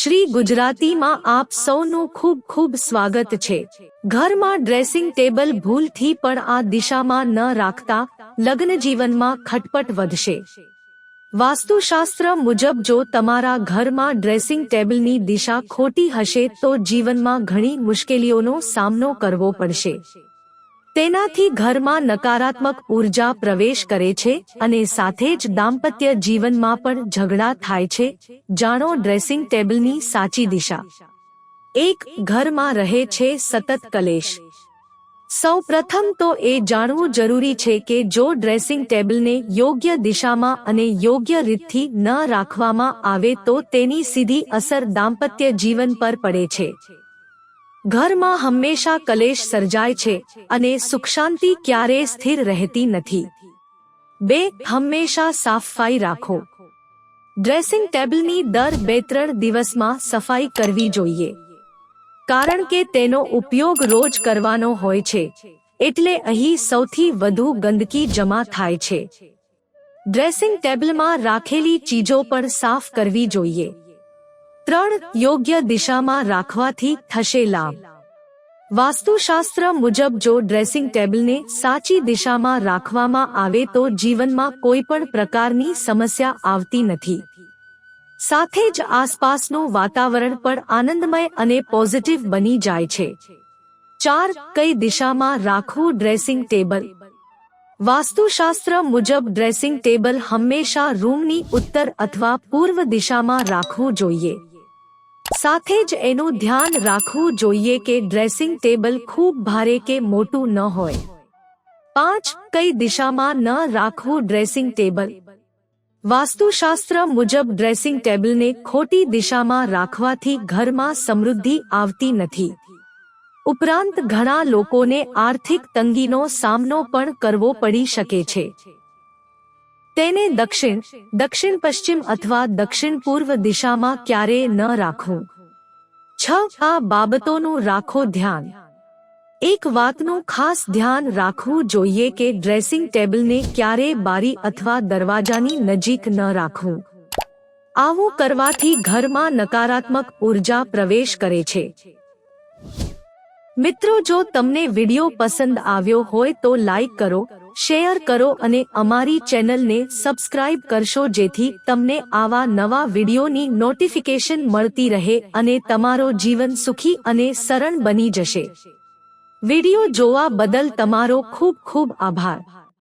શ્રી ગુજરાતીમાં આપ સૌનું ખૂબ ખૂબ સ્વાગત છે। ઘરમાં ડ્રેસિંગ ટેબલ ભૂલથી પણ આ દિશામાં ન રાખતા લગ્ન જીવનમાં ખટપટ વધશે। વાસ્તુશાસ્ત્ર મુજબ જો તમારા ઘરમાં ડ્રેસિંગ ટેબલની દિશા ખોટી હશે તો જીવનમાં ઘણી મુશ્કેલીઓનો સામનો કરવો પડશે। તેનાથી ઘરમાં નકારાત્મક ઉર્જા પ્રવેશ કરે છે અને સાથે જ દાંપત્ય જીવનમાં પણ ઝઘડા થાય છે। જાણો ડ્રેસિંગ ટેબલની સાચી દિશા। 1. ઘરમાં રહે છે સતત કલેશ। સૌ પ્રથમ તો એ જાણવું જરૂરી છે કે જો ડ્રેસિંગ ટેબલને યોગ્ય દિશામાં અને યોગ્ય રીતથી ન રાખવામાં આવે તો તેની સીધી અસર દાંપત્ય જીવન પર પડે છે। ઘરમાં હંમેશા કલેશ સર્જાય છે અને સુખ શાંતિ ક્યારેય સ્થિર રહેતી નથી। 2. હંમેશા સાફસફાઈ રાખો। ડ્રેસિંગ ટેબલની દર 2-3 દિવસમાં સફાઈ કરવી જોઈએ, કારણ કે તેનો ઉપયોગ રોજ કરવાનો હોય છે, એટલે અહીં સૌથી વધુ ગંદકી જમા થાય છે। ડ્રેસિંગ ટેબલમાં રાખેલી ચીજો પણ સાફ કરવી જોઈએ। 3. યોગ્ય દિશામાં રાખવાથી થશે લાભ। વાસ્તુશાસ્ત્ર મુજબ જો ડ્રેસિંગ ટેબલને સાચી દિશામાં રાખવામાં આવે તો જીવનમાં કોઈ પણ પ્રકારની સમસ્યા આવતી નથી, સાથે જ આસપાસનું વાતાવરણ પણ આનંદમય અને પોઝિટિવ બની જાય છે। 4. કઈ દિશામાં રાખવું ડ્રેસિંગ ટેબલ? વાસ્તુશાસ્ત્ર મુજબ ડ્રેસિંગ ટેબલ હંમેશા રૂમની ઉત્તર અથવા પૂર્વ દિશામાં રાખવું જોઈએ। સાથે જ એનું ધ્યાન રાખવું જોઈએ કે ડ્રેસિંગ ટેબલ ખૂબ ભારે કે મોટું ન હોય। 5. કઈ દિશામાં ન રાખવું ડ્રેસિંગ ટેબલ? વાસ્તુશાસ્ત્ર મુજબ ડ્રેસિંગ ટેબલને ખોટી દિશામાં રાખવાથી ઘરમાં સમૃદ્ધિ આવતી નથી, ઉપરાંત ઘણા લોકોને આર્થિક તંગીનો સામનો પણ કરવો પડી શકે છે। તેને દક્ષિણ, દક્ષિણ પશ્ચિમ અથવા દક્ષિણ પૂર્વ દિશામાં ક્યારેય ન રાખવું। 6. આ બાબતોનું રાખો ધ્યાન। એક વાતનું ખાસ ધ્યાન રાખવું જોઈએ કે ડ્રેસિંગ ટેબલને ક્યારેય બારી અથવા દરવાજાની નજીક ન રાખવું। આવું કરવાથી ઘરમાં નકારાત્મક ઉર્જા પ્રવેશ કરે છે। મિત્રો, જો તમને વિડિયો પસંદ આવ્યો હોય તો લાઈક કરો, શેર કરો અને અમારી ચેનલને સબસ્ક્રાઇબ કરશો જેથી તમને આવા નવા વિડિયોની નોટિફિકેશન મળતી રહે અને તમારો જીવન સુખી અને સરળ બની જશે। વિડિયો જોવા બદલ તમારો ખૂબ ખૂબ આભાર।